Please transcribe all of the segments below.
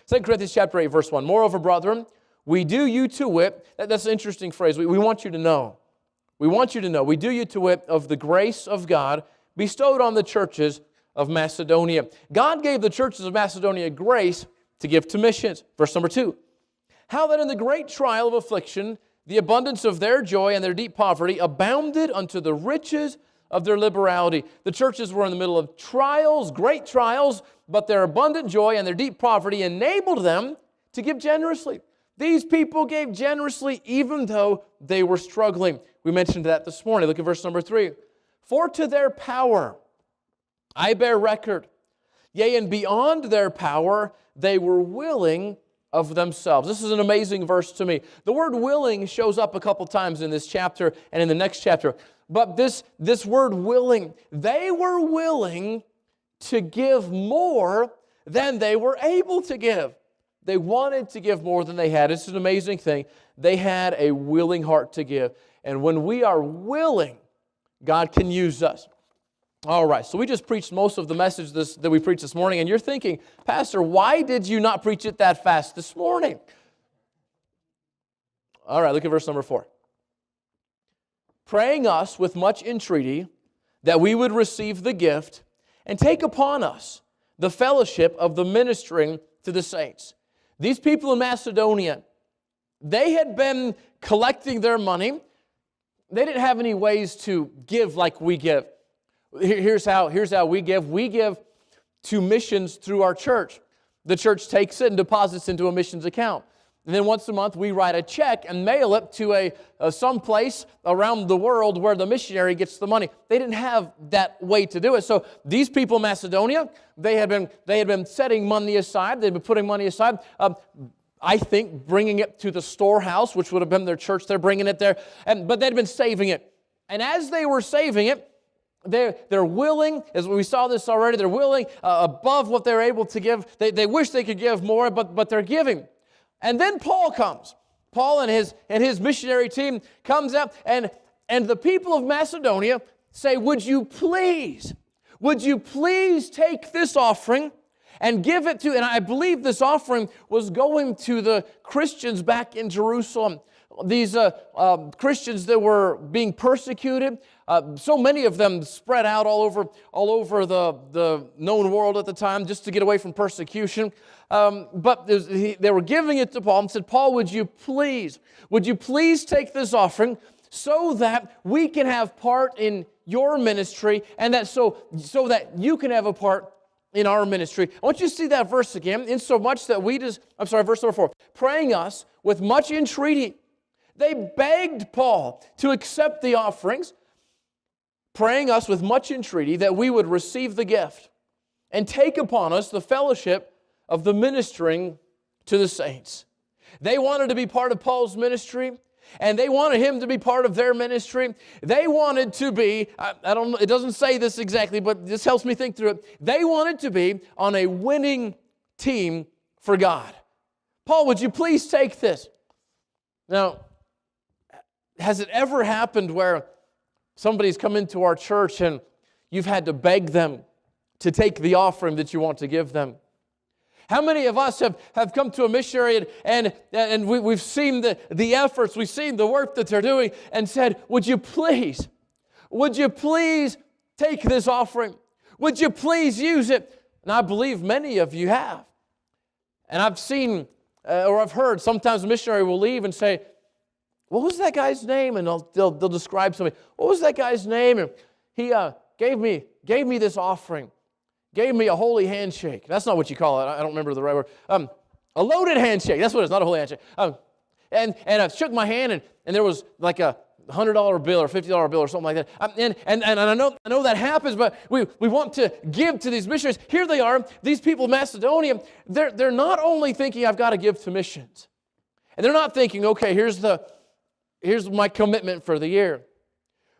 2 Corinthians chapter 8, verse 1. Moreover, brethren, we do you to wit. That's an interesting phrase. We want you to know. We want you to know. We do you to wit of the grace of God bestowed on the churches of Macedonia. God gave the churches of Macedonia grace to give to missions. Verse number 2. How that in the great trial of affliction, the abundance of their joy and their deep poverty abounded unto the riches of their liberality. The churches were in the middle of trials, great trials, but their abundant joy and their deep poverty enabled them to give generously. These people gave generously even though they were struggling. We mentioned that this morning. Look at verse number 3. For to their power I bear record, yea, and beyond their power they were willing of themselves. This is an amazing verse to me. The word willing shows up a couple times in this chapter and in the next chapter. But this word willing, they were willing to give more than they were able to give. They wanted to give more than they had. It's an amazing thing. They had a willing heart to give. And when we are willing, God can use us. All right, so we just preached most of the message that we preached this morning, and you're thinking, Pastor, why did you not preach it that fast this morning? All right, look at verse number 4. Praying us with much entreaty that we would receive the gift and take upon us the fellowship of the ministering to the saints. These people in Macedonia, they had been collecting their money. They didn't have any ways to give like we give. Here's how we give. We give to missions through our church. The church takes it and deposits into a missions account. And then once a month, we write a check and mail it to some place around the world where the missionary gets the money. They didn't have that way to do it. So these people in Macedonia, they had been setting money aside. They'd been putting money aside. I think bringing it to the storehouse, which would have been their church. They're bringing it there, but they'd been saving it. And as they were saving it, they're willing, as we saw this already, they're willing above what they're able to give. They wish they could give more, but they're giving. And then Paul comes. Paul and his missionary team comes out, and the people of Macedonia say, would you please take this offering and give it to, and I believe this offering was going to the Christians back in Jerusalem. These Christians that were being persecuted, so many of them spread out all over the known world at the time just to get away from persecution. But they were giving it to Paul and said, Paul, would you please take this offering so that we can have part in your ministry and that so that you can have a part in our ministry. I want you to see that verse again, insomuch that verse number 4, praying us with much entreaty. They begged Paul to accept the offerings, praying us with much entreaty that we would receive the gift and take upon us the fellowship of the ministering to the saints. They wanted to be part of Paul's ministry, and they wanted him to be part of their ministry. They wanted to be, I don't know, it doesn't say this exactly, but this helps me think through it. They wanted to be on a winning team for God. Paul, would you please take this? Now, has it ever happened where somebody's come into our church and you've had to beg them to take the offering that you want to give them? How many of us have come to a missionary and we've seen the efforts, we've seen the work that they're doing and said, would you please take this offering? Would you please use it? And I believe many of you have. And I've seen, or I've heard, sometimes a missionary will leave and say, what was that guy's name? And they'll describe somebody. What was that guy's name? And he gave me this offering. Gave me a holy handshake. That's not what you call it. I don't remember the right word. A loaded handshake. That's what it is, not a holy handshake. And I shook my hand, and there was like a $100 bill or $50 bill or something like that. And I know that happens, but we want to give to these missionaries. Here they are, these people in Macedonia. They're not only thinking, I've got to give to missions. And they're not thinking, okay, here's my commitment for the year.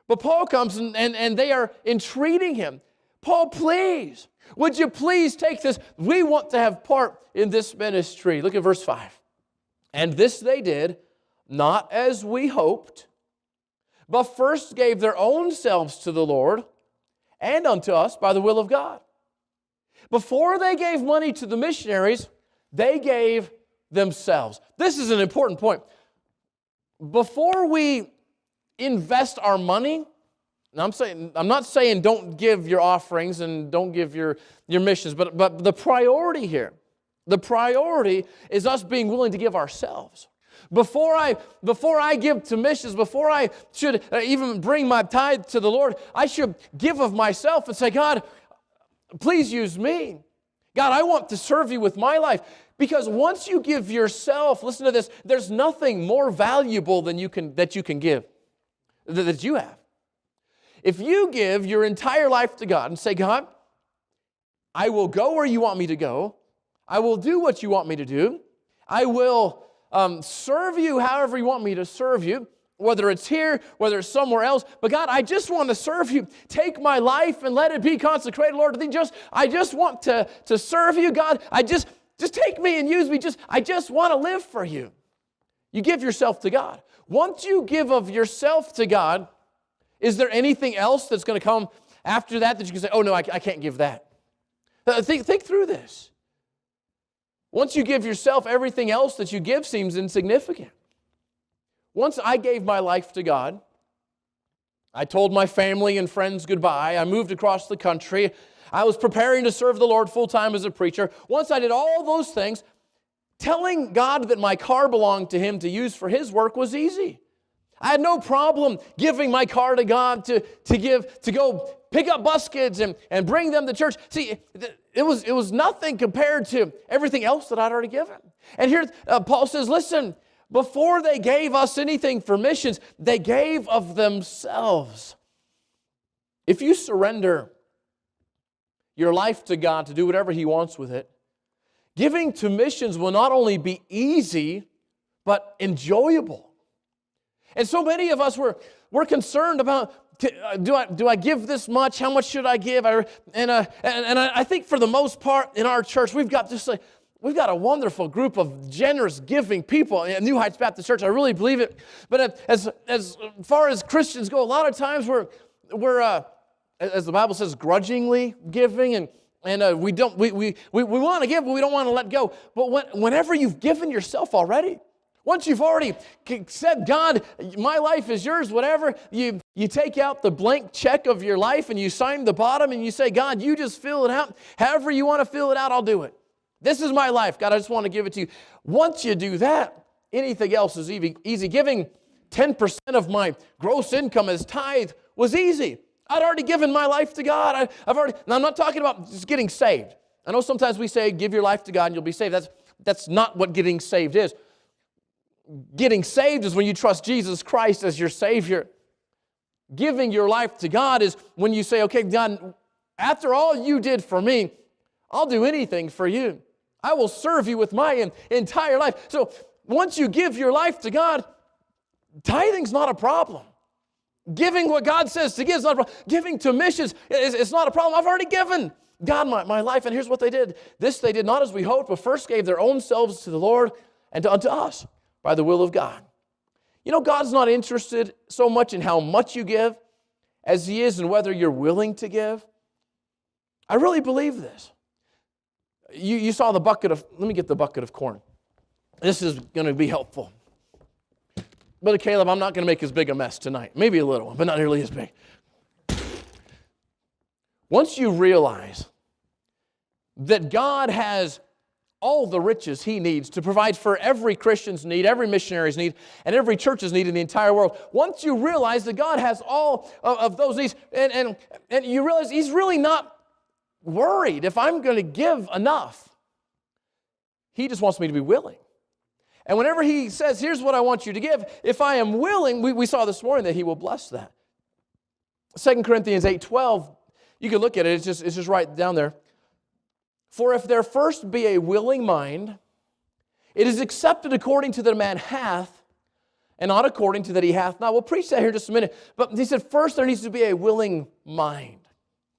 But Paul comes and they are entreating him. Paul, please, would you please take this? We want to have part in this ministry. Look at verse 5. And this they did, not as we hoped, but first gave their own selves to the Lord and unto us by the will of God. Before they gave money to the missionaries, They gave themselves. This is an important point. Before we invest our money, and I'm not saying don't give your offerings and don't give your missions, but the priority here, the priority is us being willing to give ourselves. Before I give to missions, before I should even bring my tithe to the Lord, I should give of myself and say, God, please use me. God, I want to serve you with my life. Because once you give yourself, listen to this, there's nothing more valuable than that you can give, that you have. If you give your entire life to God and say, God, I will go where you want me to go. I will do what you want me to do. I will serve you however you want me to serve you, whether it's here, whether it's somewhere else. But God, I just want to serve you. Take my life and let it be consecrated, Lord. I just want to serve you, God. Just take me and use me. I just want to live for you. You give yourself to God. Once you give of yourself to God, is there anything else that's going to come after that you can say, oh no, I can't give that? Think through this. Once you give yourself, everything else that you give seems insignificant. Once I gave my life to God, I told my family and friends goodbye. I moved across the country. I was preparing to serve the Lord full-time as a preacher. Once I did all those things, telling God that my car belonged to Him to use for His work was easy. I had no problem giving my car to God to go pick up bus kids and bring them to church. See, it was nothing compared to everything else that I'd already given. And here Paul says, listen, before they gave us anything for missions, they gave of themselves. If you surrender your life to God to do whatever He wants with it, giving to missions will not only be easy, but enjoyable. And so many of us, we're concerned about, do I give this much? How much should I give? And I think for the most part in our church, we've got a wonderful group of generous, giving people at New Heights Baptist Church. I really believe it. But as far as Christians go, a lot of times we're as the Bible says, grudgingly giving, and we want to give, but we don't want to let go. But whenever you've given yourself already, once you've already said, God, my life is yours, whatever, you take out the blank check of your life and you sign the bottom and you say, God, you just fill it out. However you want to fill it out, I'll do it. This is my life. God, I just want to give it to you. Once you do that, anything else is easy. Giving 10% of my gross income as tithe was easy. I'd already given my life to God. Now I'm not talking about just getting saved. I know sometimes we say, give your life to God and you'll be saved. That's not what getting saved is. Getting saved is when you trust Jesus Christ as your Savior. Giving your life to God is when you say, okay, God, after all you did for me, I'll do anything for you. I will serve you with my entire life. So once you give your life to God, tithing's not a problem. Giving what God says to give is not a problem. Giving to missions is not a problem. I've already given God my life, and here's what they did. This they did not as we hoped, but first gave their own selves to the Lord and unto us by the will of God. You know, God's not interested so much in how much you give as He is in whether you're willing to give. I really believe this. You saw the bucket of, let me get the bucket of corn. This is going to be helpful. Brother Caleb, I'm not going to make as big a mess tonight. Maybe a little one, but not nearly as big. Once you realize that God has all the riches He needs to provide for every Christian's need, every missionary's need, and every church's need in the entire world, once you realize that God has all of those needs, and you realize He's really not worried if I'm going to give enough. He just wants me to be willing. And whenever He says, here's what I want you to give, if I am willing, we saw this morning that He will bless that. 2 Corinthians 8:12, you can look at it, it's just right down there. For if there first be a willing mind, it is accepted according to that a man hath, and not according to that he hath not. We'll preach that here in just a minute. But he said, first there needs to be a willing mind.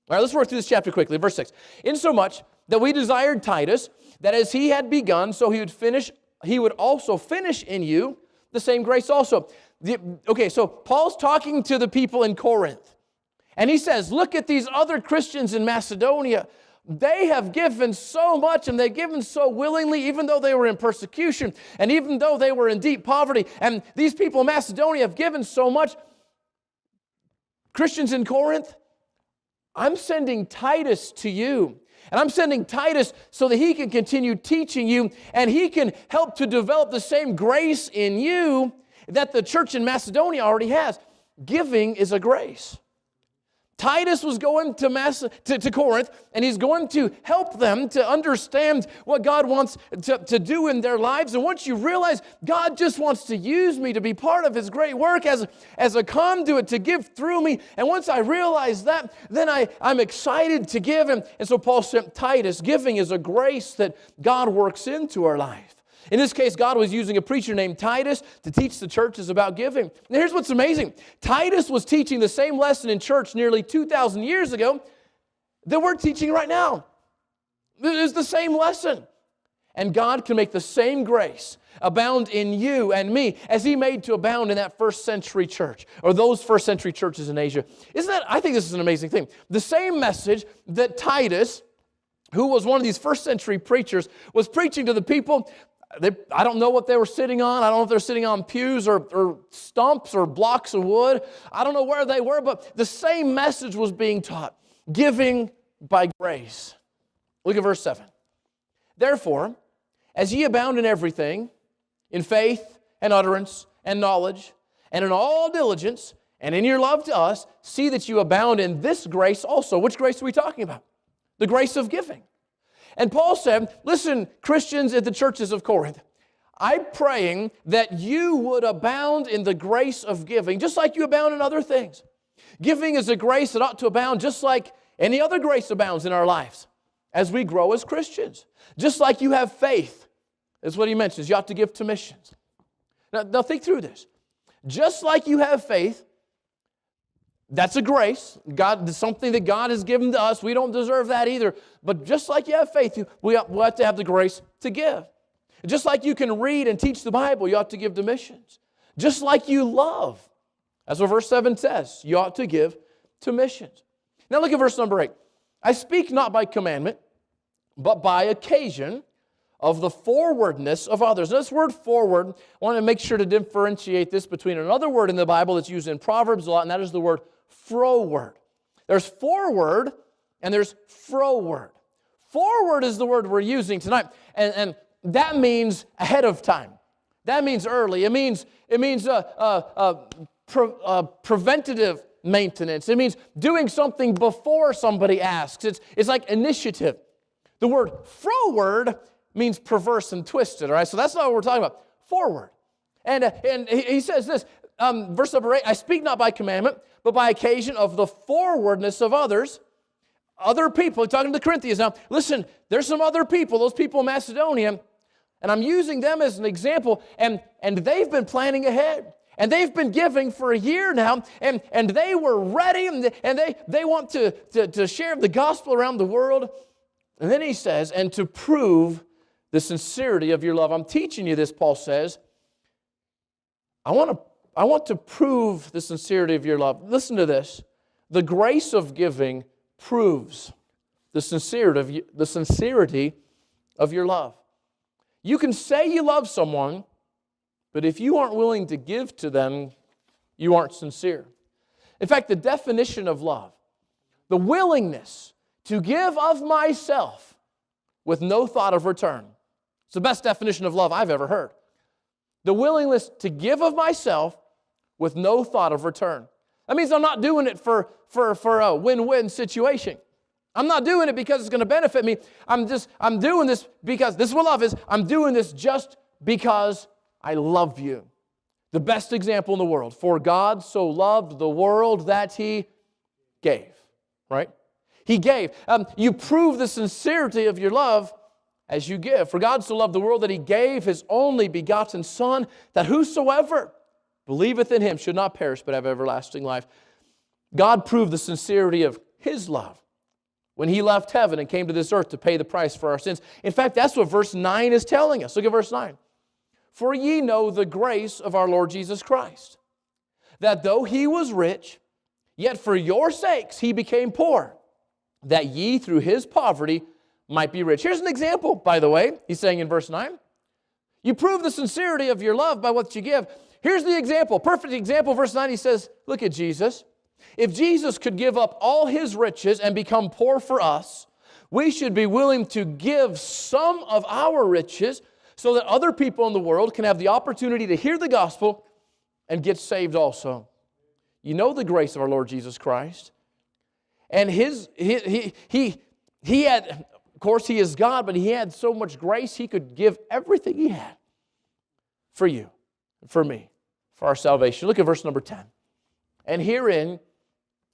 All right, let's work through this chapter quickly. Verse 6. Insomuch that we desired Titus, that as he had begun, so he would also finish in you the same grace also. So Paul's talking to the people in Corinth. And he says, look at these other Christians in Macedonia. They have given so much, and they've given so willingly, even though they were in persecution, and even though they were in deep poverty. And these people in Macedonia have given so much. Christians in Corinth, I'm sending Titus to you. And I'm sending Titus so that he can continue teaching you, and he can help to develop the same grace in you that the church in Macedonia already has. Giving is a grace. Titus was going to Corinth, and he's going to help them to understand what God wants to do in their lives. And once you realize God just wants to use me to be part of His great work as a conduit to give through me, and once I realize that, then I'm excited to give. And so Paul sent Titus. Giving is a grace that God works into our life. In this case, God was using a preacher named Titus to teach the churches about giving. And here's what's amazing. Titus was teaching the same lesson in church nearly 2,000 years ago that we're teaching right now. It was the same lesson. And God can make the same grace abound in you and me as He made to abound in that first century church, or those first century churches in Asia. I think this is an amazing thing. The same message that Titus, who was one of these first century preachers, was preaching to the people. I don't know what they were sitting on. I don't know if they're sitting on pews or stumps or blocks of wood. I don't know where they were, but the same message was being taught. Giving by grace. Look at verse 7. Therefore, as ye abound in everything, in faith and utterance and knowledge, and in all diligence, and in your love to us, see that you abound in this grace also. Which grace are we talking about? The grace of giving. And Paul said, listen, Christians at the churches of Corinth, I'm praying that you would abound in the grace of giving, just like you abound in other things. Giving is a grace that ought to abound just like any other grace abounds in our lives as we grow as Christians. Just like you have faith, is what he mentions, you ought to give to missions. Now think through this. Just like you have faith, that's a grace. God, something that God has given to us. We don't deserve that either. But just like you have faith, we have to have the grace to give. Just like you can read and teach the Bible, you ought to give to missions. Just like you love, that's what verse 7 says, you ought to give to missions. Now look at verse number 8. I speak not by commandment, but by occasion of the forwardness of others. Now, this word forward, I want to make sure to differentiate this between another word in the Bible that's used in Proverbs a lot, and that is the word froward. There's forward and there's froward. Forward is the word we're using tonight, and that means ahead of time. That means early. It means preventative maintenance. It means doing something before somebody asks. It's like initiative. The word froward means perverse and twisted. All right, so that's not what we're talking about. Forward, and he says this. Verse number 8, I speak not by commandment, but by occasion of the forwardness of others, other people. He's talking to the Corinthians now. Listen, there's some other people, those people in Macedonia, and I'm using them as an example, and they've been planning ahead. And they've been giving for a year now, and they were ready, and they want to share the gospel around the world. And then he says, and to prove the sincerity of your love. I'm teaching you this, Paul says. I want to prove the sincerity of your love. Listen to this. The grace of giving proves the sincerity of your love. You can say you love someone, but if you aren't willing to give to them, you aren't sincere. In fact, the definition of love, the willingness to give of myself with no thought of return. It's the best definition of love I've ever heard. The willingness to give of myself with no thought of return. That means I'm not doing it for a win-win situation. I'm not doing it because it's going to benefit me. I'm doing this because this is what love is. I'm doing this just because I love you. The best example in the world. For God so loved the world that He gave. Right? He gave. You prove the sincerity of your love as you give. For God so loved the world that He gave His only begotten Son, that whosoever believeth in Him should not perish but have everlasting life. God proved the sincerity of His love when He left heaven and came to this earth to pay the price for our sins. In fact, that's what verse 9 is telling us. Look at verse 9. For ye know the grace of our Lord Jesus Christ, that though He was rich, yet for your sakes He became poor, that ye through his poverty might be rich. Here's an example, by the way. He's saying in verse 9, you prove the sincerity of your love by what you give. Here's the example, perfect example. Verse 9, he says, look at Jesus. If Jesus could give up all his riches and become poor for us, we should be willing to give some of our riches so that other people in the world can have the opportunity to hear the gospel and get saved also. You know the grace of our Lord Jesus Christ. And he had, of course, he is God, but he had so much grace, he could give everything he had for you, for me, for our salvation. Look at verse number 10. And herein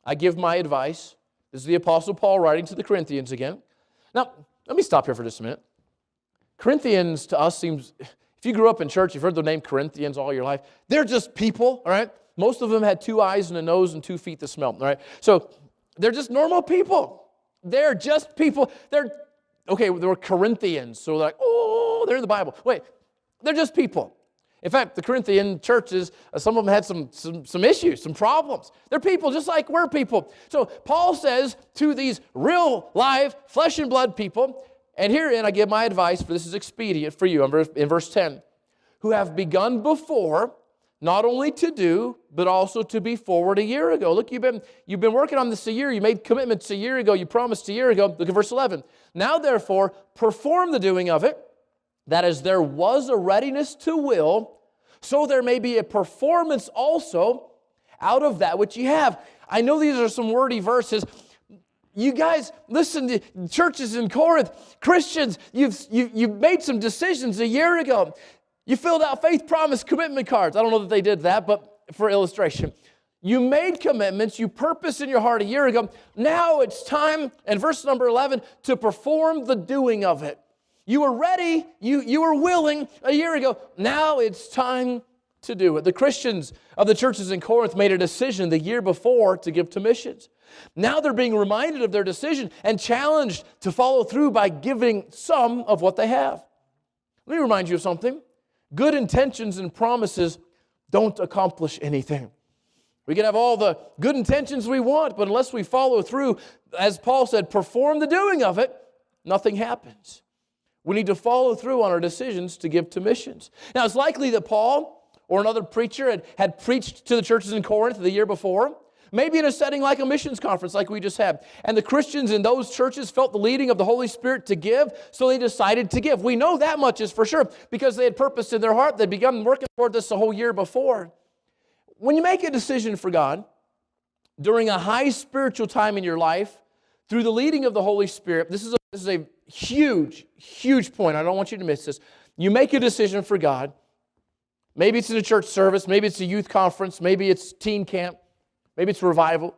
I give my advice. This is the Apostle Paul writing to the Corinthians again. Now, let me stop here for just a minute. Corinthians to us seems, if you grew up in church, you've heard the name Corinthians all your life. They're just people, all right? Most of them had 2 eyes and a nose and 2 feet to smell, all right? So they're just normal people. They're just people. They were Corinthians, so they're like, oh, they're in the Bible. Wait, they're just people. In fact, the Corinthian churches, some of them had some issues, some problems. They're people just like we're people. So Paul says to these real, live, flesh and blood people, and herein I give my advice, for this is expedient for you, in verse 10, who have begun before, not only to do, but also to be forward a year ago. Look, you've been working on this a year. You made commitments a year ago. You promised a year ago. Look at verse 11. Now, therefore, perform the doing of it, that as there was a readiness to will, so there may be a performance also out of that which you have. I know these are some wordy verses. You guys, listen to churches in Corinth, Christians, you've made some decisions a year ago. You filled out faith promise commitment cards. I don't know that they did that, but for illustration. You made commitments, you purposed in your heart a year ago. Now it's time, and verse number 11, to perform the doing of it. You were ready, you were willing a year ago. Now it's time to do it. The Christians of the churches in Corinth made a decision the year before to give to missions. Now they're being reminded of their decision and challenged to follow through by giving some of what they have. Let me remind you of something. Good intentions and promises don't accomplish anything. We can have all the good intentions we want, but unless we follow through, as Paul said, perform the doing of it, nothing happens. We need to follow through on our decisions to give to missions. Now, it's likely that Paul or another preacher had preached to the churches in Corinth the year before, maybe in a setting like a missions conference like we just had. And the Christians in those churches felt the leading of the Holy Spirit to give, so they decided to give. We know that much is for sure because they had purpose in their heart. They'd begun working toward this the whole year before. When you make a decision for God during a high spiritual time in your life, through the leading of the Holy Spirit, this is a huge, huge point. I don't want you to miss this. You make a decision for God. Maybe it's in a church service. Maybe it's a youth conference. Maybe it's teen camp. Maybe it's revival.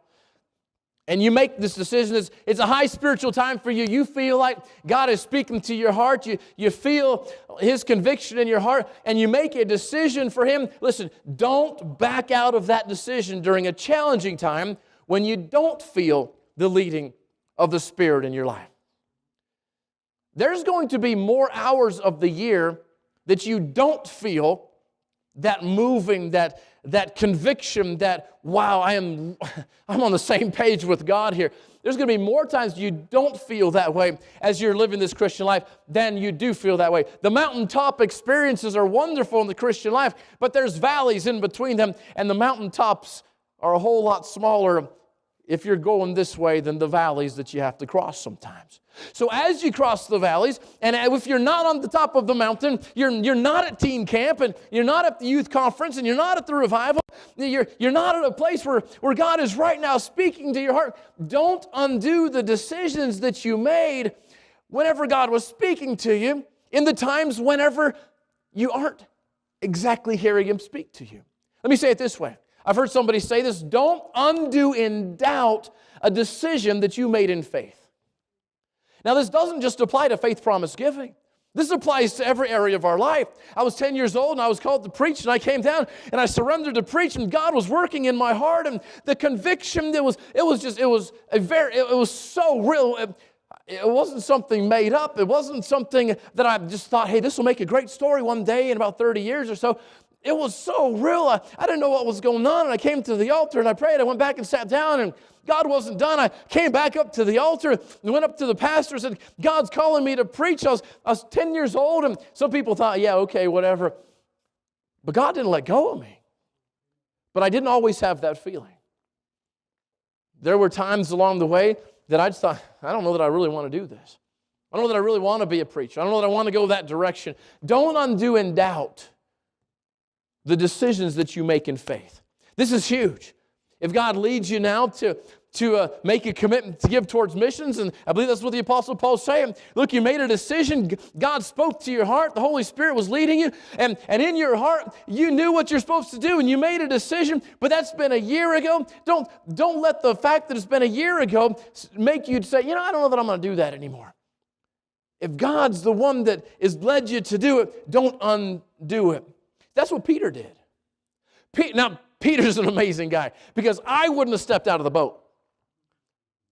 And you make this decision. It's a high spiritual time for you. You feel like God is speaking to your heart. You feel His conviction in your heart. And you make a decision for Him. Listen, don't back out of that decision during a challenging time when you don't feel the leading of the Spirit in your life. There's going to be more hours of the year that you don't feel that moving, that conviction, that, wow, I'm on the same page with God here. There's going to be more times you don't feel that way as you're living this Christian life than you do feel that way. The mountaintop experiences are wonderful in the Christian life, but there's valleys in between them, and the mountaintops are a whole lot smaller if you're going this way than the valleys that you have to cross sometimes. So as you cross the valleys, and if you're not on the top of the mountain, you're not at teen camp, and you're not at the youth conference, and you're not at the revival, you're not at a place where God is right now speaking to your heart. Don't undo the decisions that you made whenever God was speaking to you in the times whenever you aren't exactly hearing Him speak to you. Let me say it this way. I've heard somebody say this: don't undo in doubt a decision that you made in faith. Now, this doesn't just apply to faith promise giving. This applies to every area of our life. I was 10 years old and I was called to preach, and I came down and I surrendered to preach, and God was working in my heart, and the conviction, it was so real. It wasn't something made up. It wasn't something that I just thought, hey, this will make a great story one day in about 30 years or so. it was so real. I didn't know what was going on, and I came to the altar, and I prayed. I went back and sat down, and God wasn't done. I came back up to the altar and went up to the pastor and said, God's calling me to preach. I was 10 years old, and some people thought, yeah, okay, whatever. But God didn't let go of me. But I didn't always have that feeling. There were times along the way that I just thought, I don't know that I really want to do this. I don't know that I really want to be a preacher. I don't know that I want to go that direction. Don't undo in doubt the decisions that you make in faith. This is huge. If God leads you now to make a commitment to give towards missions, and I believe that's what the Apostle Paul's saying. Look, you made a decision. God spoke to your heart. The Holy Spirit was leading you. And in your heart, you knew what you're supposed to do, and you made a decision, but that's been a year ago. Don't let the fact that it's been a year ago make you say, I don't know that I'm going to do that anymore. If God's the one that has led you to do it, don't undo it. That's what Peter did. Now, Peter's an amazing guy because I wouldn't have stepped out of the boat.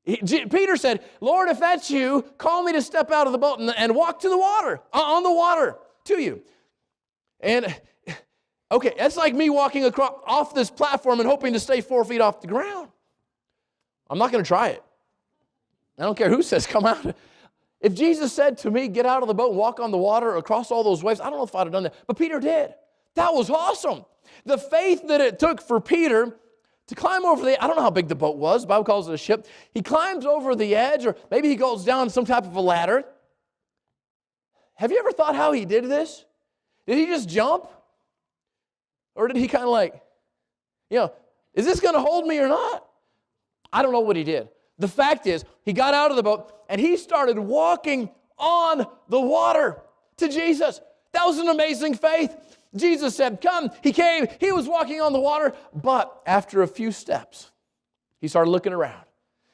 Peter said, Lord, if that's you, call me to step out of the boat and walk to the water, on the water to you. And, okay, that's like me walking off this platform and hoping to stay 4 feet off the ground. I'm not going to try it. I don't care who says come out. If Jesus said to me, get out of the boat and walk on the water across all those waves, I don't know if I'd have done that. But Peter did. That was awesome. The faith that it took for Peter to climb over I don't know how big the boat was. The Bible calls it a ship. He climbs over the edge, or maybe he goes down some type of a ladder. Have you ever thought how he did this? Did he just jump? Or did he kind of like, is this going to hold me or not? I don't know what he did. The fact is, he got out of the boat, and he started walking on the water to Jesus. That was an amazing faith. Jesus said, come. He came. He was walking on the water. But after a few steps, he started looking around.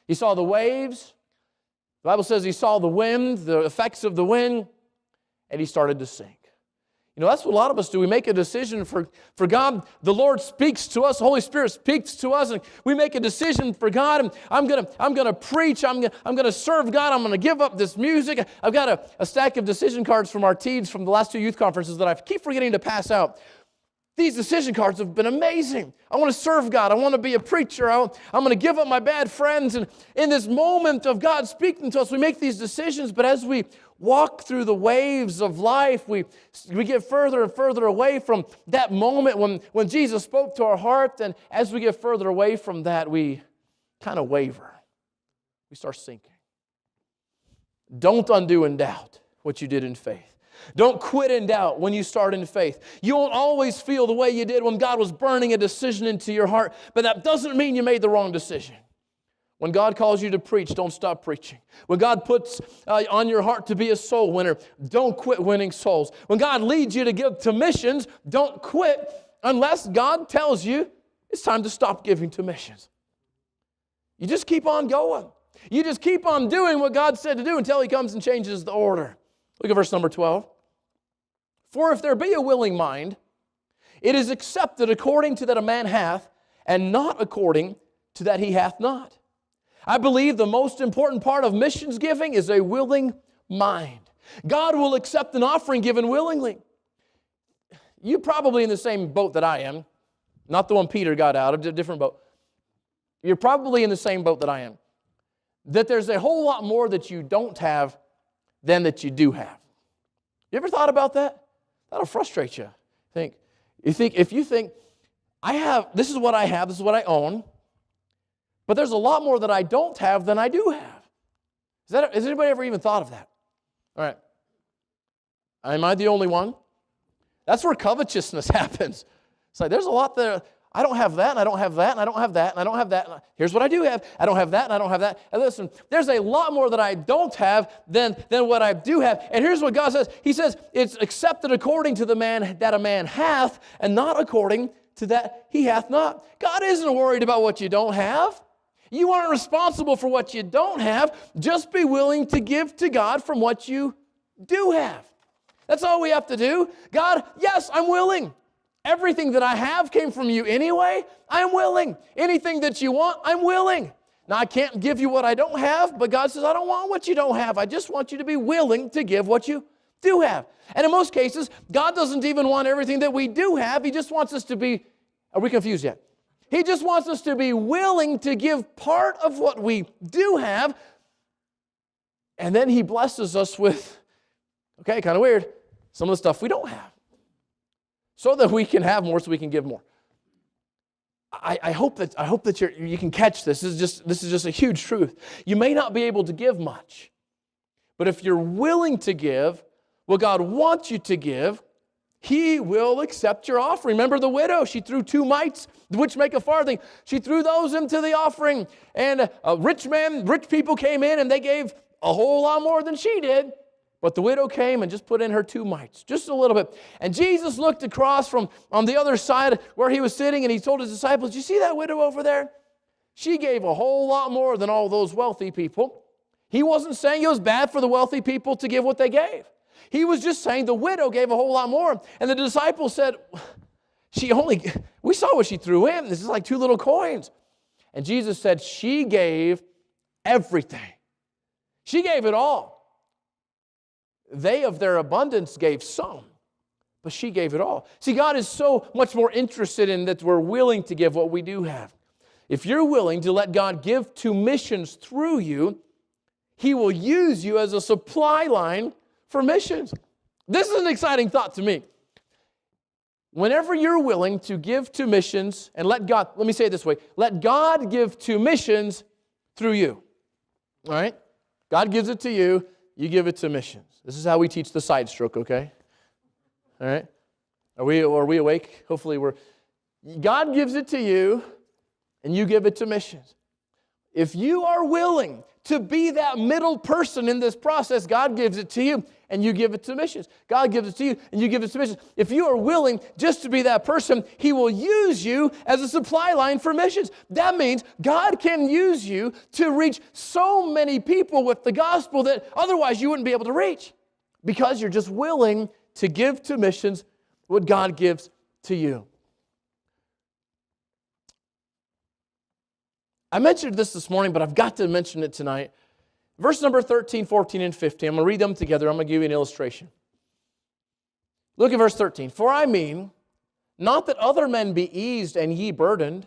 He saw the waves. The Bible says he saw the wind, the effects of the wind, and he started to sink. That's what a lot of us do. We make a decision for God. The Lord speaks to us. The Holy Spirit speaks to us, and we make a decision for God. And I'm gonna preach. I'm gonna serve God. I'm gonna give up this music. I've got a stack of decision cards from our teens from the last 2 youth conferences that I keep forgetting to pass out. These decision cards have been amazing. I want to serve God. I want to be a preacher. I'm going to give up my bad friends. And in this moment of God speaking to us, we make these decisions. But as we walk through the waves of life, we get further and further away from that moment when Jesus spoke to our heart. And as we get further away from that, we kind of waver. We start sinking. Don't undo in doubt what you did in faith. Don't quit in doubt when you start in faith. You won't always feel the way you did when God was burning a decision into your heart, but that doesn't mean you made the wrong decision. When God calls you to preach, don't stop preaching. When God puts on your heart to be a soul winner, don't quit winning souls. When God leads you to give to missions, don't quit unless God tells you it's time to stop giving to missions. You just keep on going. You just keep on doing what God said to do until He comes and changes the order. Look at verse number 12. For if there be a willing mind, it is accepted according to that a man hath, and not according to that he hath not. I believe the most important part of missions giving is a willing mind. God will accept an offering given willingly. You're probably in the same boat that I am, not the one Peter got out of, a different boat. You're probably in the same boat that I am. That there's a whole lot more that you don't have than that you do have. You ever thought about that? That'll frustrate you. If you think, this is what I have, this is what I own, but there's a lot more that I don't have than I do have. Has anybody ever even thought of that? All right. Am I the only one? That's where covetousness happens. It's like there's a lot that I don't have that, and I don't have that, and I don't have that, and I don't have that. Here's what I do have. I don't have that, and I don't have that. And listen, there's a lot more that I don't have than what I do have. And here's what God says. He says, it's accepted according to the man that a man hath, and not according to that he hath not. God isn't worried about what you don't have. You aren't responsible for what you don't have. Just be willing to give to God from what you do have. That's all we have to do. God, yes, I'm willing. Everything that I have came from you anyway. I'm willing. Anything that you want, I'm willing. Now, I can't give you what I don't have, but God says, I don't want what you don't have. I just want you to be willing to give what you do have. And in most cases, God doesn't even want everything that we do have. He just wants us to be, are we confused yet? He just wants us to be willing to give part of what we do have, and then He blesses us with, okay, kind of weird, some of the stuff we don't have, so that we can have more, so we can give more. I hope that you can catch this. This is just a huge truth. You may not be able to give much, but if you're willing to give what God wants you to give, He will accept your offering. Remember the widow? She threw 2 mites, which make a farthing. She threw those into the offering, and rich people came in, and they gave a whole lot more than she did. But the widow came and just put in her 2 mites, just a little bit. And Jesus looked across from on the other side where He was sitting, and He told His disciples, you see that widow over there? She gave a whole lot more than all those wealthy people. He wasn't saying it was bad for the wealthy people to give what they gave. He was just saying the widow gave a whole lot more. And the disciples said, we saw what she threw in. This is like 2 little coins. And Jesus said, she gave everything. She gave it all. They of their abundance gave some, but she gave it all. See, God is so much more interested in that we're willing to give what we do have. If you're willing to let God give to missions through you, He will use you as a supply line for missions. This is an exciting thought to me. Whenever you're willing to give to missions and let me say it this way, let God give to missions through you. All right? God gives it to you, you give it to missions. This is how we teach the side stroke, okay? All right? Are we awake? Hopefully God gives it to you, and you give it to missions. If you are willing to be that middle person in this process, God gives it to you, and you give it to missions. God gives it to you, and you give it to missions. If you are willing just to be that person, He will use you as a supply line for missions. That means God can use you to reach so many people with the gospel that otherwise you wouldn't be able to reach, because you're just willing to give to missions what God gives to you. I mentioned this morning, but I've got to mention it tonight. Verse number 13, 14, and 15. I'm going to read them together. I'm going to give you an illustration. Look at verse 13. For I mean, not that other men be eased and ye burdened,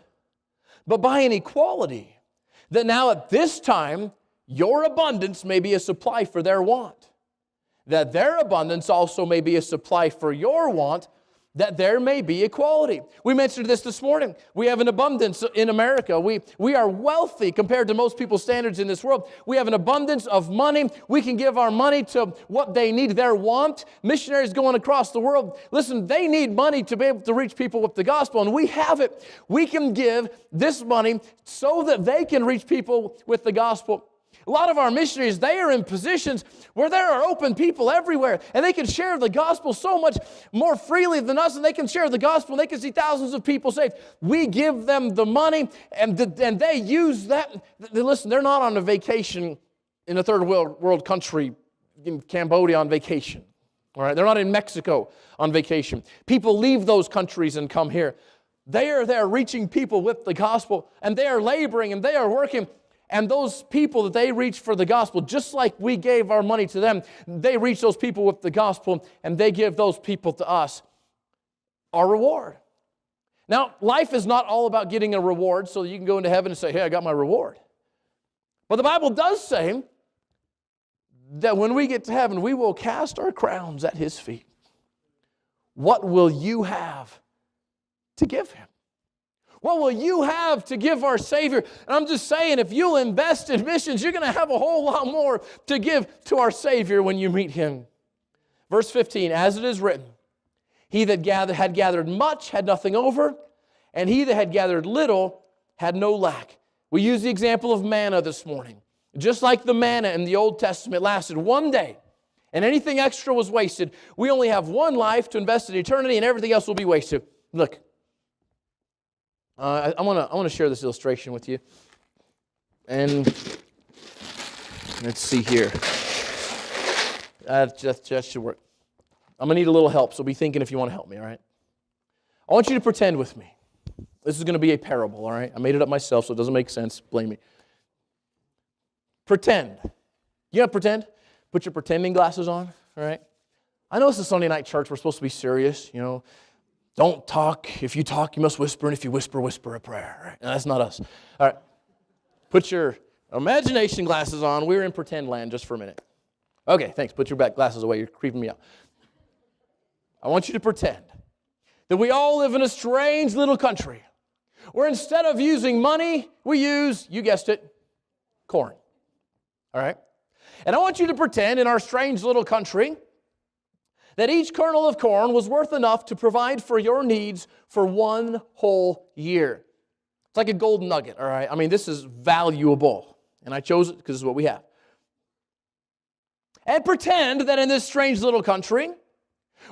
but by an equality, that now at this time your abundance may be a supply for their want, that their abundance also may be a supply for your want, that there may be equality. We mentioned this morning. We have an abundance in America. We are wealthy compared to most people's standards in this world. We have an abundance of money. We can give our money to what they need, their want. Missionaries going across the world, listen, they need money to be able to reach people with the gospel, and we have it. We can give this money so that they can reach people with the gospel. A lot of our missionaries, they are in positions where there are open people everywhere, and they can share the gospel so much more freely than us, and they can share the gospel, and they can see thousands of people saved. We give them the money, and they use that. Listen, they're not on a vacation in a third world country, in Cambodia on vacation. All right, they're not in Mexico on vacation. People leave those countries and come here. They are there reaching people with the gospel, and they are laboring, and they are working. And those people that they reach for the gospel, just like we gave our money to them, they reach those people with the gospel, and they give those people to us our reward. Now, life is not all about getting a reward so that you can go into heaven and say, hey, I got my reward. But the Bible does say that when we get to heaven, we will cast our crowns at His feet. What will you have to give Him? What will you have to give our Savior? And I'm just saying, if you'll invest in missions, you're going to have a whole lot more to give to our Savior when you meet Him. Verse 15, as it is written, he that had gathered much had nothing over, and he that had gathered little had no lack. We use the example of manna this morning. Just like the manna in the Old Testament lasted one day, and anything extra was wasted. We only have one life to invest in eternity, and everything else will be wasted. Look. I want to share this illustration with you. And let's see here. That should work. I'm going to need a little help, so be thinking if you want to help me, all right? I want you to pretend with me. This is going to be a parable, all right? I made it up myself, so it doesn't make sense. Blame me. Pretend. You know, pretend? Put your pretending glasses on, all right? I know it's a Sunday night church. We're supposed to be serious, Don't talk. If you talk, you must whisper. And if you whisper, whisper a prayer. Right? No, that's not us. All right. Put your imagination glasses on. We're in pretend land just for a minute. Okay, thanks. Put your back glasses away. You're creeping me out. I want you to pretend that we all live in a strange little country where instead of using money, we use, you guessed it, corn. All right? And I want you to pretend in our strange little country that each kernel of corn was worth enough to provide for your needs for one whole year. It's like a gold nugget, all right? I mean, this is valuable, and I chose it because it's what we have. And pretend that in this strange little country,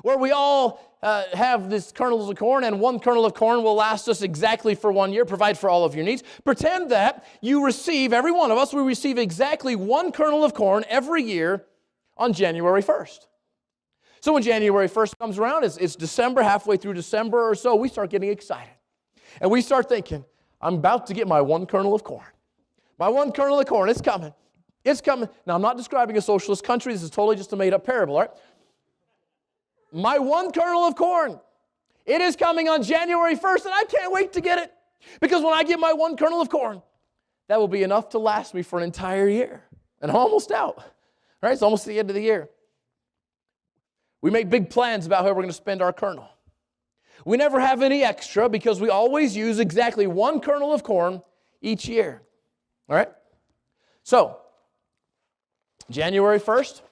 where we all have these kernels of corn, and one kernel of corn will last us exactly for 1 year, provide for all of your needs. Pretend that you receive, every one of us, we receive exactly one kernel of corn every year on January 1st. So when January 1st comes around, it's December, halfway through December or so, we start getting excited. And we start thinking, I'm about to get my one kernel of corn. My one kernel of corn, it's coming. It's coming. Now, I'm not describing a socialist country. This is totally just a made-up parable, all right? My one kernel of corn, it is coming on January 1st, and I can't wait to get it. Because when I get my one kernel of corn, that will be enough to last me for an entire year. And I'm almost out, right? It's almost the end of the year. We make big plans about how we're going to spend our kernel. We never have any extra because we always use exactly one kernel of corn each year. All right? So, January 1st,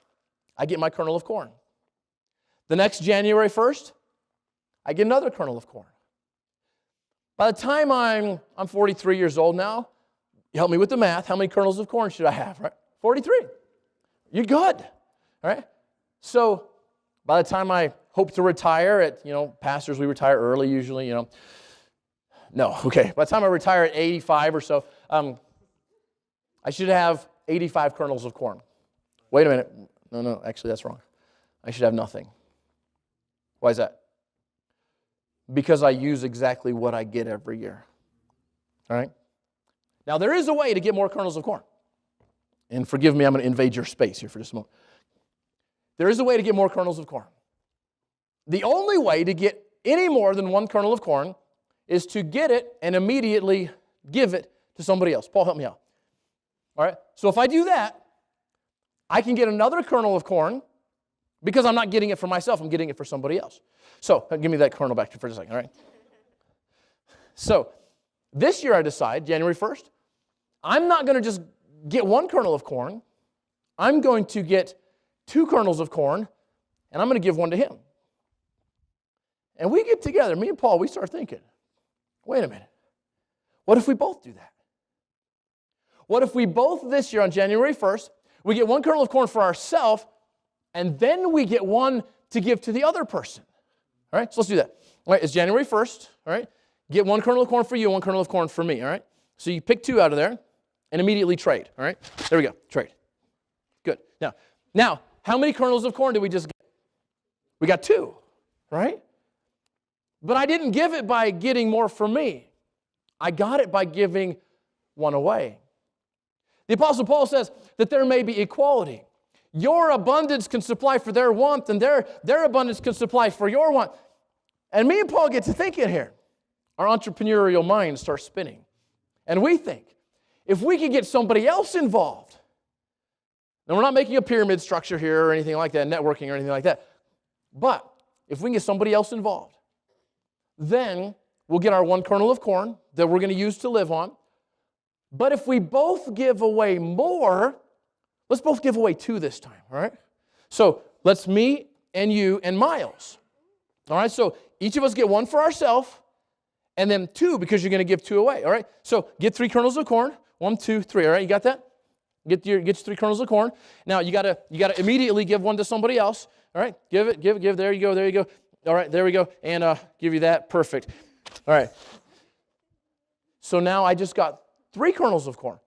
I get my kernel of corn. The next January 1st, I get another kernel of corn. By the time I'm 43 years old now, you help me with the math, how many kernels of corn should I have, right? 43. You're good. All right? So, by the time I hope to retire pastors, we retire early usually, No, okay. By the time I retire at 85 or so, I should have 85 kernels of corn. Wait a minute. No, actually that's wrong. I should have nothing. Why is that? Because I use exactly what I get every year. All right? Now, there is a way to get more kernels of corn. And forgive me, I'm going to invade your space here for just a moment. There is a way to get more kernels of corn. The only way to get any more than one kernel of corn is to get it and immediately give it to somebody else. Paul, help me out. All right? So if I do that, I can get another kernel of corn because I'm not getting it for myself. I'm getting it for somebody else. So give me that kernel back for a second, all right? So this year I decide, January 1st, I'm not going to just get one kernel of corn. I'm going to get 2 kernels of corn, and I'm going to give one to him. And we get together, me and Paul, we start thinking, wait a minute, what if we both do that? What if we both this year on January 1st, we get one kernel of corn for ourselves, and then we get one to give to the other person? All right, so let's do that. All right, it's January 1st, all right? Get one kernel of corn for you, one kernel of corn for me, all right? So you pick 2 out of there and immediately trade, all right? There we go, trade. Good. Now, how many kernels of corn did we just get? We got 2, right? But I didn't give it by getting more for me. I got it by giving one away. The Apostle Paul says that there may be equality. Your abundance can supply for their want, and their abundance can supply for your want. And me and Paul get to thinking here. Our entrepreneurial minds start spinning. And we think, if we could get somebody else involved, and we're not making a pyramid structure here or anything like that, networking or anything like that, but if we can get somebody else involved, then we'll get our one kernel of corn that we're going to use to live on. But if we both give away more, let's both give away 2 this time, all right? So let's me and you and Miles. All right, so each of us get 1 for ourselves, and then 2 because you're going to give 2 away, all right? So get 3 kernels of corn, 1, 2, 3, all right? You got that? Get your 3 kernels of corn. Now you got to immediately give 1 to somebody else, all right? Give. There you go. All right, there we go, and give you that. Perfect. All right. So now I just got 3 kernels of corn.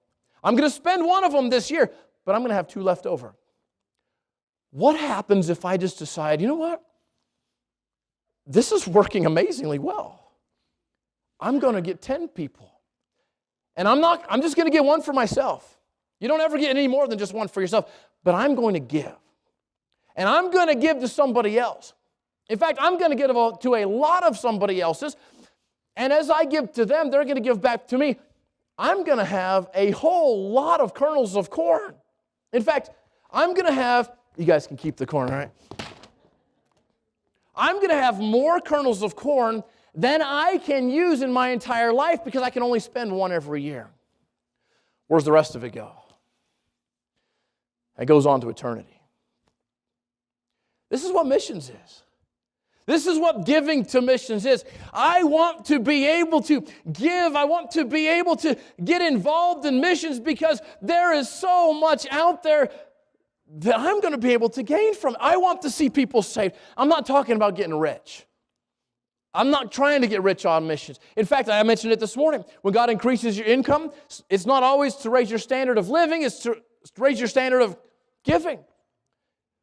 I'm going to spend 1 of them this year, but I'm going to have 2 left over. What happens if I just decide, you know what? This is working amazingly well. I'm going to get 10 people. And I'm just going to get 1 for myself. You don't ever get any more than just 1 for yourself, but I'm going to give. and I'm going to give to somebody else. In fact, I'm going to give to a lot of somebody else's, and as I give to them, they're going to give back to me. I'm going to have a whole lot of kernels of corn. In fact, I'm going to have, you guys can keep the corn, all right? I'm going to have more kernels of corn than I can use in my entire life because I can only spend one every year. Where's the rest of it go? It goes on to eternity. This is what missions is. This is what giving to missions is. I want to be able to give. I want to be able to get involved in missions because there is so much out there that I'm going to be able to gain from. I want to see people saved. I'm not talking about getting rich. I'm not trying to get rich on missions. In fact, I mentioned it this morning. When God increases your income, it's not always to raise your standard of living, it's to raise your standard of giving.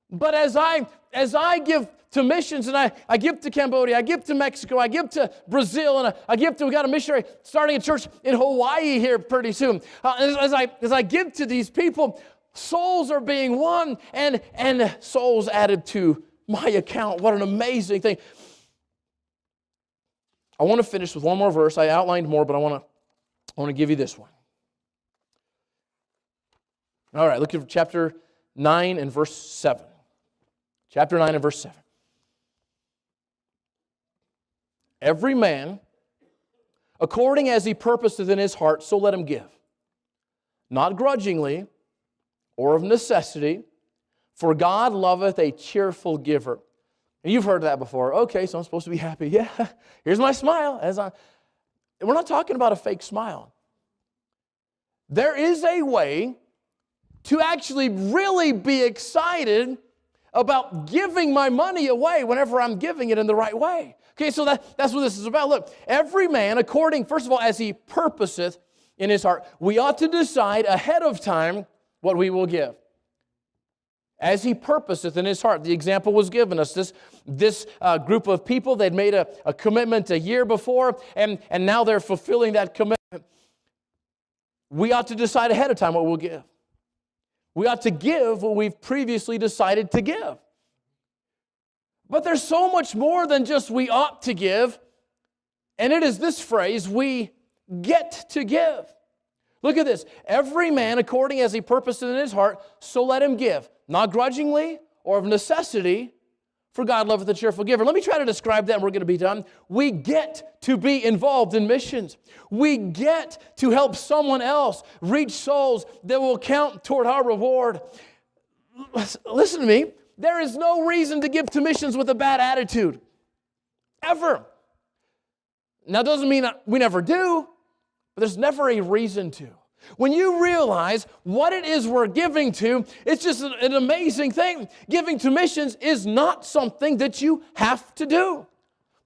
But as I give to missions, and I give to Cambodia, I give to Mexico, I give to Brazil, and we got a missionary starting a church in Hawaii here pretty soon. As I give to these people, souls are being won and souls added to my account. What an amazing thing. I want to finish with one more verse. I outlined more, but I want to give you this one. All right, look at chapter 9 and verse 7. Chapter 9 and verse 7. Every man, according as he purposeth in his heart, so let him give. Not grudgingly or of necessity, for God loveth a cheerful giver. And you've heard that before. Okay, so I'm supposed to be happy. Yeah, here's my smile. We're not talking about a fake smile. There is a way to actually really be excited about giving my money away whenever I'm giving it in the right way. Okay, so that's what this is about. Look, every man according, first of all, as he purposeth in his heart, we ought to decide ahead of time what we will give. As he purposeth in his heart. The example was given us. This group of people, they'd made a commitment a year before, and now they're fulfilling that commitment. We ought to decide ahead of time what we'll give. We ought to give what we've previously decided to give. But there's so much more than just we ought to give, and it is this phrase, we get to give. Look at this. Every man according as he purposeth in his heart, so let him give. Not grudgingly or of necessity, for God loveth a cheerful giver. Let me try to describe that and we're going to be done. We get to be involved in missions. We get to help someone else reach souls that will count toward our reward. Listen to me. There is no reason to give to missions with a bad attitude. Ever. Now, it doesn't mean we never do, but there's never a reason to. When you realize what it is we're giving to, it's just an amazing thing. Giving to missions is not something that you have to do.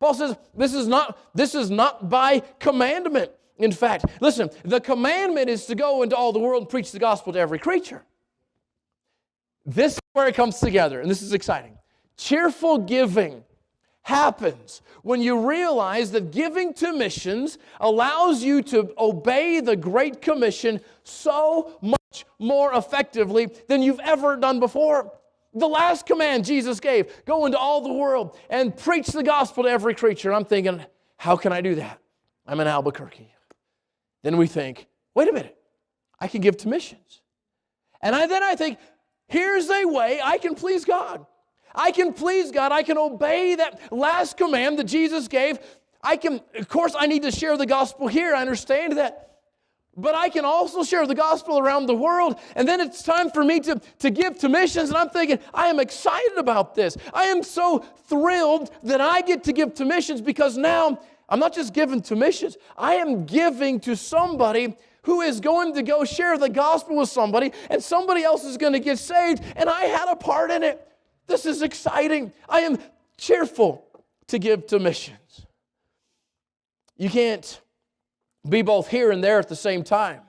Paul says this is not by commandment. In fact, listen, the commandment is to go into all the world and preach the gospel to every creature. This is where it comes together, and this is exciting. Cheerful giving happens when you realize that giving to missions allows you to obey the Great Commission so much more effectively than you've ever done before. The last command Jesus gave, go into all the world and preach the gospel to every creature. I'm thinking, how can I do that? I'm in Albuquerque. Then we think, wait a minute, I can give to missions. And then I think, here's a way I can please God. I can please God. I can obey that last command that Jesus gave. Of course, I need to share the gospel here. I understand that. But I can also share the gospel around the world. And then it's time for me to give to missions. And I'm thinking, I am excited about this. I am so thrilled that I get to give to missions because now I'm not just giving to missions. I am giving to somebody who is going to go share the gospel with somebody, and somebody else is going to get saved, and I had a part in it. This is exciting. I am cheerful to give to missions. You can't be both here and there at the same time.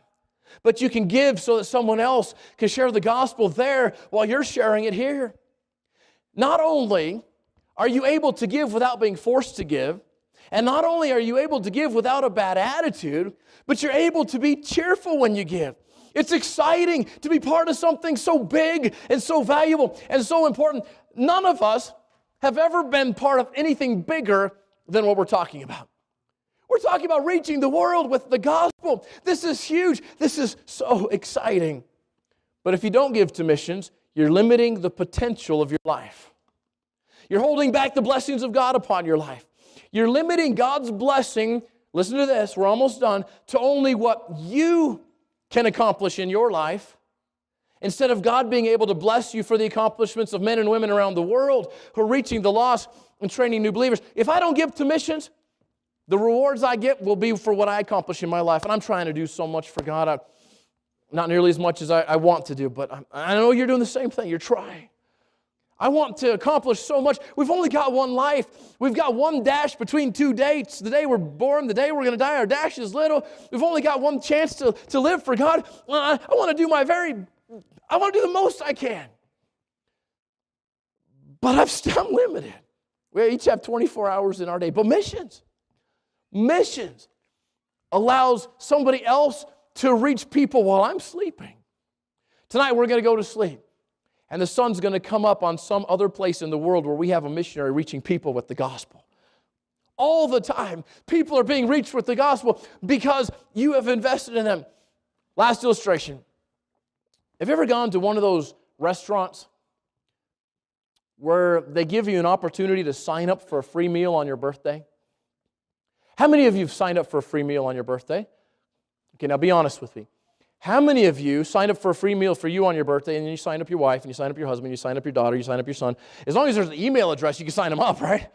But you can give so that someone else can share the gospel there while you're sharing it here. Not only are you able to give without being forced to give, and not only are you able to give without a bad attitude, but you're able to be cheerful when you give. It's exciting to be part of something so big and so valuable and so important. none of us have ever been part of anything bigger than what we're talking about. We're talking about reaching the world with the gospel. This is huge. This is so exciting. But if you don't give to missions, you're limiting the potential of your life. You're holding back the blessings of God upon your life. You're limiting God's blessing, listen to this, we're almost done, to only what you can accomplish in your life, instead of God being able to bless you for the accomplishments of men and women around the world who are reaching the lost and training new believers. If I don't give to missions, the rewards I get will be for what I accomplish in my life. And I'm trying to do so much for God. Not nearly as much as I want to do, but I know you're doing the same thing. You're trying. I want to accomplish so much. We've only got one life. We've got one dash between two dates. The day we're born, the day we're going to die, our dash is little. We've only got one chance to live for God. I want to do I want to do the most I can. But I'm limited. We each have 24 hours in our day. But missions allows somebody else to reach people while I'm sleeping. Tonight we're going to go to sleep. And the sun's going to come up on some other place in the world where we have a missionary reaching people with the gospel. All the time, people are being reached with the gospel because you have invested in them. Last illustration. Have you ever gone to one of those restaurants where they give you an opportunity to sign up for a free meal on your birthday? How many of you have signed up for a free meal on your birthday? Okay, now be honest with me. How many of you signed up for a free meal for you on your birthday, and then you signed up your wife, and you signed up your husband, you signed up your daughter, you signed up your son? As long as there's an email address, you can sign them up, right?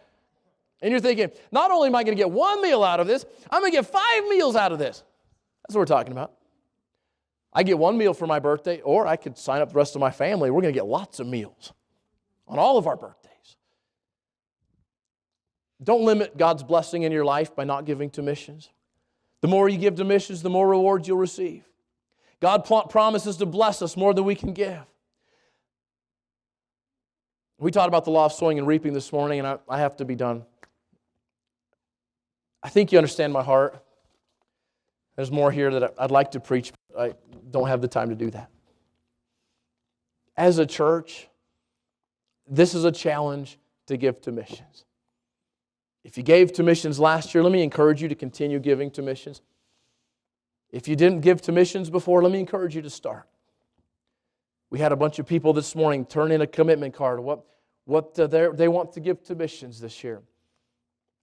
And you're thinking, not only am I going to get one meal out of this, I'm going to get 5 meals out of this. That's what we're talking about. I get 1 meal for my birthday, or I could sign up the rest of my family. We're going to get lots of meals on all of our birthdays. Don't limit God's blessing in your life by not giving to missions. The more you give to missions, the more rewards you'll receive. God promises to bless us more than we can give. We talked about the law of sowing and reaping this morning, and I have to be done. I think you understand my heart. There's more here that I'd like to preach, but I don't have the time to do that. As a church, this is a challenge to give to missions. If you gave to missions last year, let me encourage you to continue giving to missions. If you didn't give to missions before, let me encourage you to start. We had a bunch of people this morning turn in a commitment card of what they want to give to missions this year.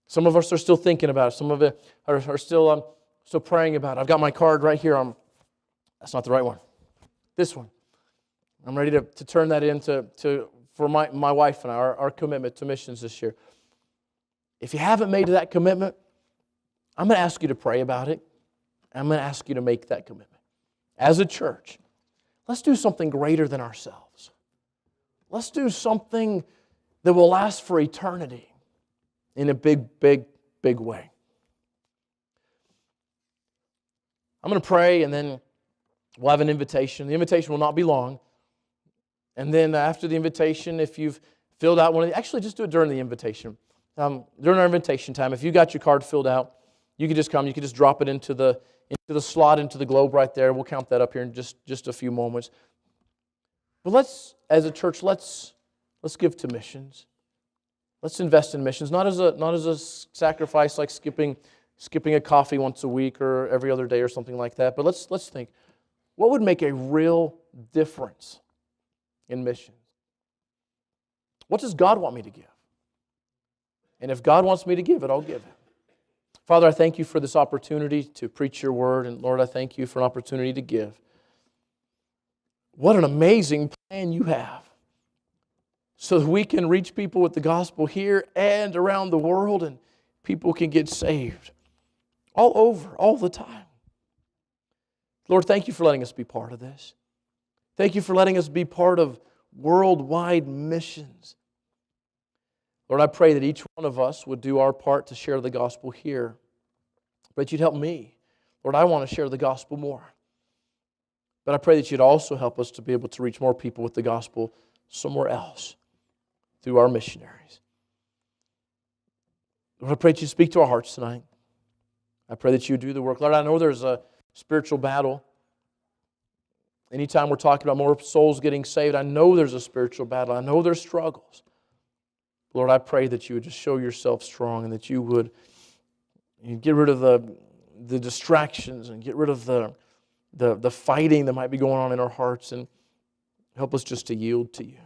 Some of us are still thinking about it. Some of it are still praying about it. I've got my card right here. That's not the right one. This one. I'm ready to turn that in for my wife and I, our commitment to missions this year. If you haven't made that commitment, I'm going to ask you to pray about it. I'm going to ask you to make that commitment. As a church, let's do something greater than ourselves. Let's do something that will last for eternity in a big, big, big way. I'm going to pray, and then we'll have an invitation. The invitation will not be long. And then after the invitation, if you've filled out actually just do it during the invitation. During our invitation time, if you got your card filled out, you can just come. You can just drop it into the slot, into the globe right there. We'll count that up here in just a few moments. But as a church, let's give to missions. Let's invest in missions, not as a sacrifice like skipping a coffee once a week or every other day or something like that. But let's think, what would make a real difference in missions? What does God want me to give? And if God wants me to give it, I'll give it. Father, I thank you for this opportunity to preach your word. And Lord, I thank you for an opportunity to give. What an amazing plan you have so that we can reach people with the gospel here and around the world, and people can get saved all over, all the time. Lord, thank you for letting us be part of this. Thank you for letting us be part of worldwide missions. Lord, I pray that each one of us would do our part to share the gospel here. But you'd help me. Lord, I want to share the gospel more. But I pray that you'd also help us to be able to reach more people with the gospel somewhere else through our missionaries. Lord, I pray that you speak to our hearts tonight. I pray that you do the work. Lord, I know there's a spiritual battle Anytime we're talking about more souls getting saved, I know there's a spiritual battle. I know there's struggles. Lord, I pray that you would just show yourself strong and that you would get rid of the distractions and get rid of the fighting that might be going on in our hearts and help us just to yield to you.